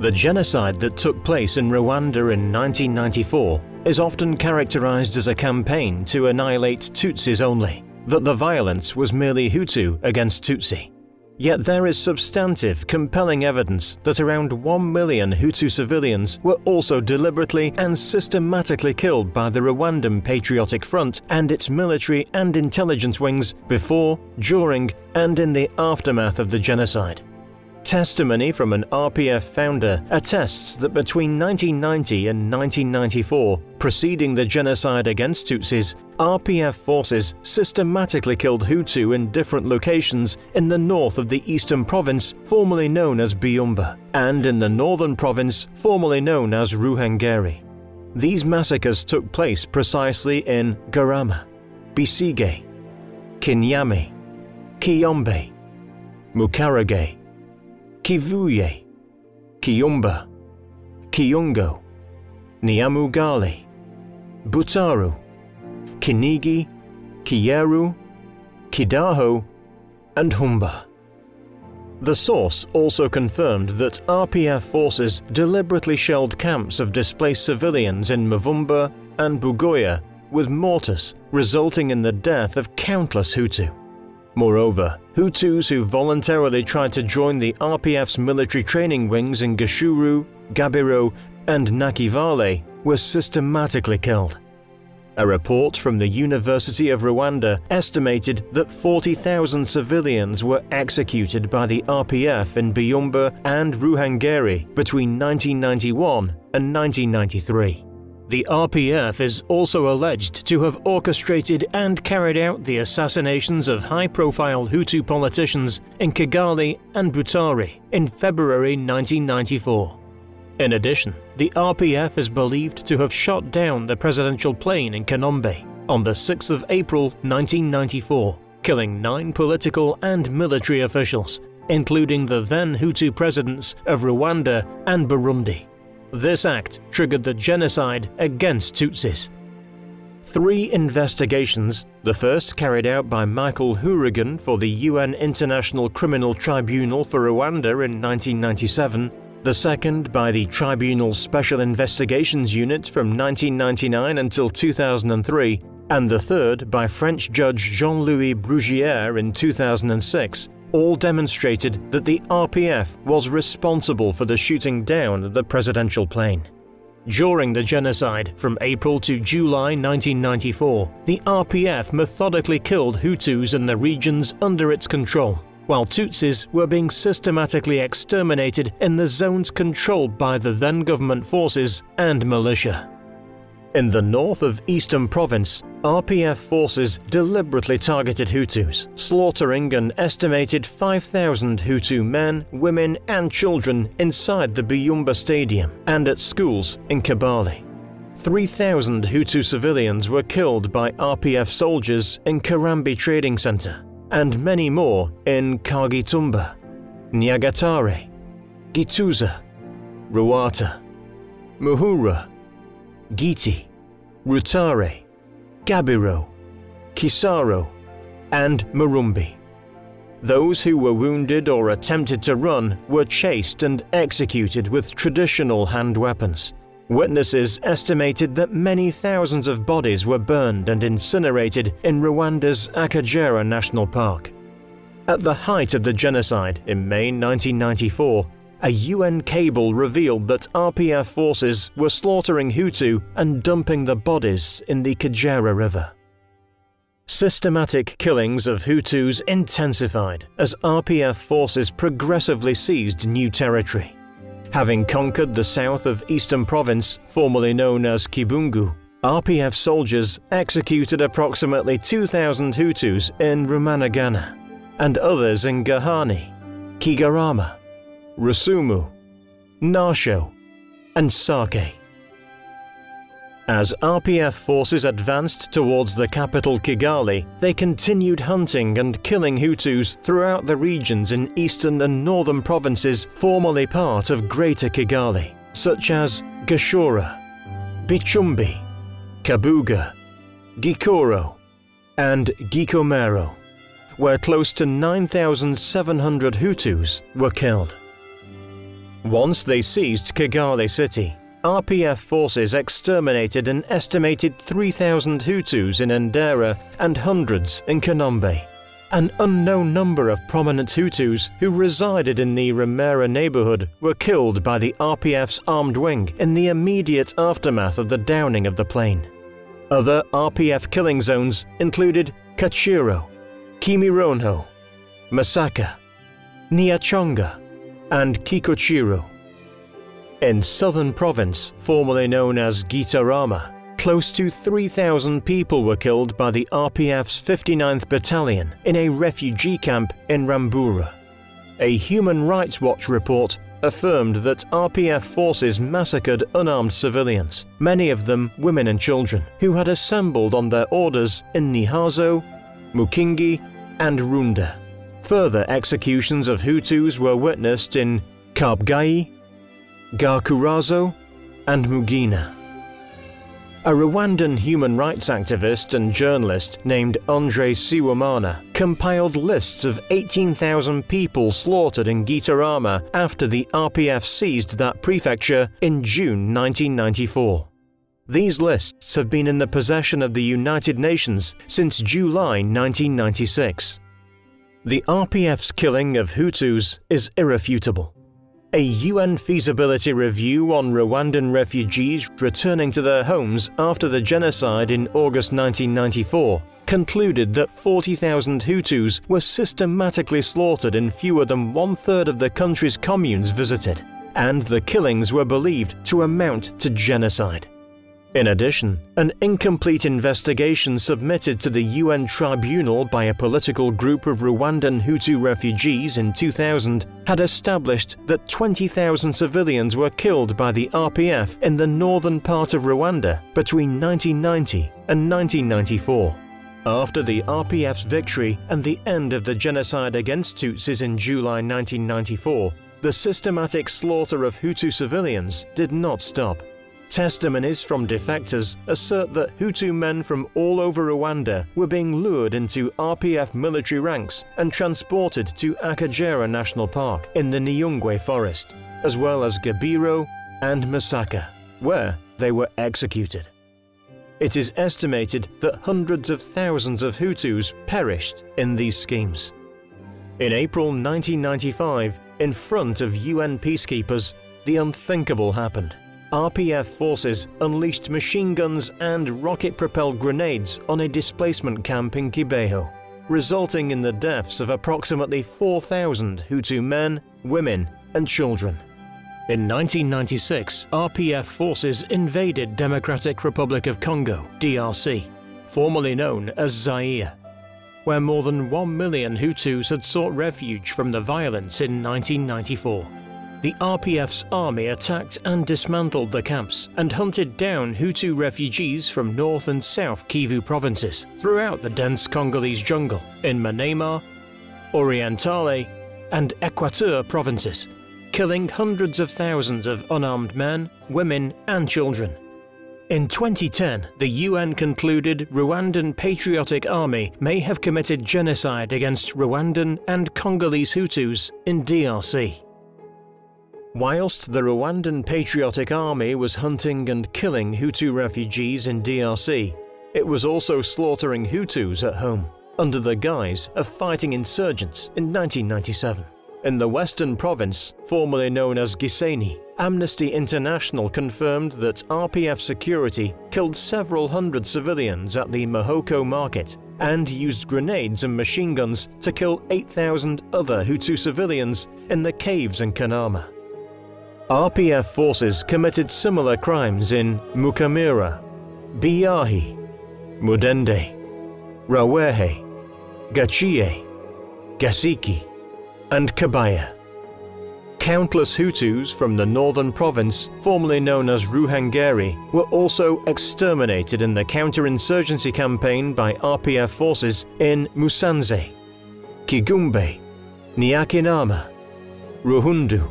The genocide that took place in Rwanda in 1994 is often characterized as a campaign to annihilate Tutsis only, that the violence was merely Hutu against Tutsi. Yet there is substantive, compelling evidence that around 1 million Hutu civilians were also deliberately and systematically killed by the Rwandan Patriotic Front and its military and intelligence wings before, during, and in the aftermath of the genocide. Testimony from an RPF founder attests that between 1990 and 1994, preceding the genocide against Tutsis, RPF forces systematically killed Hutu in different locations in the north of the eastern province, formerly known as Byumba, and in the northern province, formerly known as Ruhengeri. These massacres took place precisely in Garama, Bisige, Kinyami, Kiyombe, Mukarage, Kivuye, Kiyumba, Kiyungo, Nyamugali, Butaru, Kinigi, Kiyeru, Kidaho, and Humba. The source also confirmed that RPF forces deliberately shelled camps of displaced civilians in Mavumba and Bugoya with mortars, resulting in the death of countless Hutu. Moreover, Hutus who voluntarily tried to join the RPF's military training wings in Gashuru, Gabiro, and Nakivale were systematically killed. A report from the University of Rwanda estimated that 40,000 civilians were executed by the RPF in Byumba and Ruhengeri between 1991 and 1993. The RPF is also alleged to have orchestrated and carried out the assassinations of high-profile Hutu politicians in Kigali and Butare in February 1994. In addition, the RPF is believed to have shot down the presidential plane in Kanombe on the 6th of April 1994, killing 9 political and military officials, including the then Hutu presidents of Rwanda and Burundi. This act triggered the genocide against Tutsis. 3 investigations, the first carried out by Michael Hourigan for the UN International Criminal Tribunal for Rwanda in 1997, the second by the Tribunal's Special Investigations Unit from 1999 until 2003, and the third by French judge Jean-Louis Bruguière in 2006, all demonstrated that the RPF was responsible for the shooting down of the presidential plane. During the genocide from April to July 1994, the RPF methodically killed Hutus in the regions under its control, while Tutsis were being systematically exterminated in the zones controlled by the then government forces and militia. In the north of Eastern Province, RPF forces deliberately targeted Hutus, slaughtering an estimated 5,000 Hutu men, women and children inside the Byumba Stadium and at schools in Kibale. 3,000 Hutu civilians were killed by RPF soldiers in Karambi Trading Center, and many more in Kagitumba, Nyagatare, Gituza, Ruata, Muhura, Giti, Rutare, Gabiro, Kisaro, and Marumbi. Those who were wounded or attempted to run were chased and executed with traditional hand weapons. Witnesses estimated that many thousands of bodies were burned and incinerated in Rwanda's Akagera National Park. At the height of the genocide in May 1994, a UN cable revealed that RPF forces were slaughtering Hutu and dumping the bodies in the Kagera River. Systematic killings of Hutus intensified as RPF forces progressively seized new territory. Having conquered the south of Eastern Province, formerly known as Kibungu, RPF soldiers executed approximately 2,000 Hutus in Rumanagana and others in Gahani, Kigarama, Rusumu, Narsho, and Sake. As RPF forces advanced towards the capital Kigali, they continued hunting and killing Hutus throughout the regions in eastern and northern provinces formerly part of Greater Kigali, such as Gashora, Bichumbi, Kabuga, Gikoro, and Gikomero, where close to 9,700 Hutus were killed. Once they seized Kigali city, RPF forces exterminated an estimated 3,000 Hutus in Ndera and hundreds in Kanombe. An unknown number of prominent Hutus who resided in the Remera neighborhood were killed by the RPF's armed wing in the immediate aftermath of the downing of the plane. Other RPF killing zones included Kachiro, Kimironho, Masaka, Nyachonga, and Kikochiro. In southern province, formerly known as Gitarama, close to 3,000 people were killed by the RPF's 59th Battalion in a refugee camp in Rambura. A Human Rights Watch report affirmed that RPF forces massacred unarmed civilians, many of them women and children, who had assembled on their orders in Nihazo, Mukingi, and Rwanda. Further executions of Hutus were witnessed in Kabgayi, Gakurazo, and Mugina. A Rwandan human rights activist and journalist named Andre Siwamana compiled lists of 18,000 people slaughtered in Gitarama after the RPF seized that prefecture in June 1994. These lists have been in the possession of the United Nations since July 1996. The RPF's killing of Hutus is irrefutable. A UN feasibility review on Rwandan refugees returning to their homes after the genocide in August 1994 concluded that 40,000 Hutus were systematically slaughtered in fewer than one-third of the country's communes visited, and the killings were believed to amount to genocide. In addition, an incomplete investigation submitted to the UN tribunal by a political group of Rwandan Hutu refugees in 2000 had established that 20,000 civilians were killed by the RPF in the northern part of Rwanda between 1990 and 1994. After the RPF's victory and the end of the genocide against Tutsis in July 1994, the systematic slaughter of Hutu civilians did not stop. Testimonies from defectors assert that Hutu men from all over Rwanda were being lured into RPF military ranks and transported to Akagera National Park in the Nyungwe forest, as well as Gabiro and Masaka, where they were executed. It is estimated that hundreds of thousands of Hutus perished in these schemes. In April 1995, in front of UN peacekeepers, the unthinkable happened. RPF forces unleashed machine guns and rocket-propelled grenades on a displacement camp in Kibeho, resulting in the deaths of approximately 4,000 Hutu men, women, and children. In 1996, RPF forces invaded Democratic Republic of Congo, DRC, formerly known as Zaire, where more than 1 million Hutus had sought refuge from the violence in 1994. The RPF's army attacked and dismantled the camps and hunted down Hutu refugees from North and South Kivu provinces throughout the dense Congolese jungle in Maniema, Orientale, and Equateur provinces, killing hundreds of thousands of unarmed men, women, and children. In 2010, the UN concluded Rwandan Patriotic Army may have committed genocide against Rwandan and Congolese Hutus in DRC. Whilst the Rwandan Patriotic Army was hunting and killing Hutu refugees in DRC, it was also slaughtering Hutus at home, under the guise of fighting insurgents in 1997. In the western province, formerly known as Gisenyi, Amnesty International confirmed that RPF security killed several hundred civilians at the Mahoko market and used grenades and machine guns to kill 8,000 other Hutu civilians in the caves in Kanama. RPF forces committed similar crimes in Mukamira, Biyahi, Mudende, Rawehe, Gachie, Gasiki, and Kabaya. Countless Hutus from the northern province, formerly known as Ruhengeri, were also exterminated in the counterinsurgency campaign by RPF forces in Musanze, Kigumbe, Nyakinama, Ruhundu,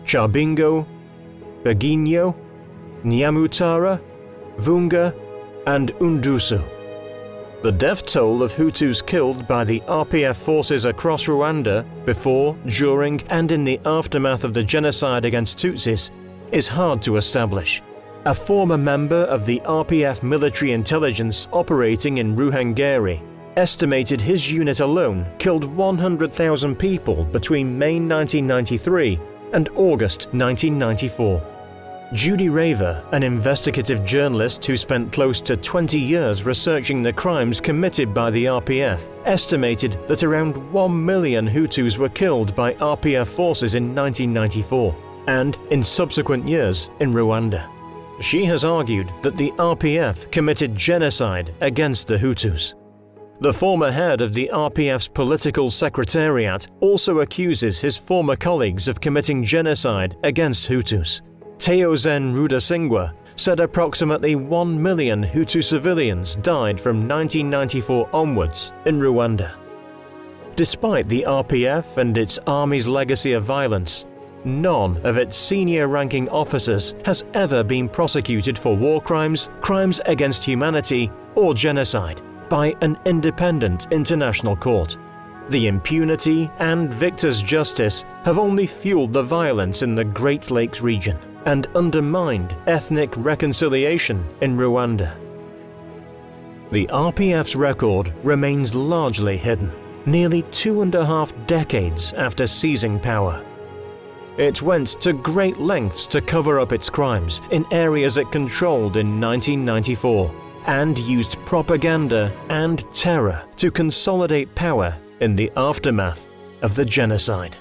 Chabingo, Baginyo, Nyamutara, Vunga, and Undusu. The death toll of Hutus killed by the RPF forces across Rwanda before, during, and in the aftermath of the genocide against Tutsis is hard to establish. A former member of the RPF military intelligence operating in Ruhengeri estimated his unit alone killed 100,000 people between May 1993 and August 1994. Judi Rever, an investigative journalist who spent close to 20 years researching the crimes committed by the RPF, estimated that around 1 million Hutus were killed by RPF forces in 1994, and in subsequent years in Rwanda. She has argued that the RPF committed genocide against the Hutus. The former head of the RPF's political secretariat also accuses his former colleagues of committing genocide against Hutus. Teozen Rudasingwa said approximately 1 million Hutu civilians died from 1994 onwards in Rwanda. Despite the RPF and its army's legacy of violence, none of its senior-ranking officers has ever been prosecuted for war crimes, crimes against humanity, or genocide by an independent international court. The impunity and victors' justice have only fueled the violence in the Great Lakes region and undermined ethnic reconciliation in Rwanda. The RPF's record remains largely hidden, nearly 2.5 decades after seizing power. It went to great lengths to cover up its crimes in areas it controlled in 1994 and used propaganda and terror to consolidate power in the aftermath of the genocide.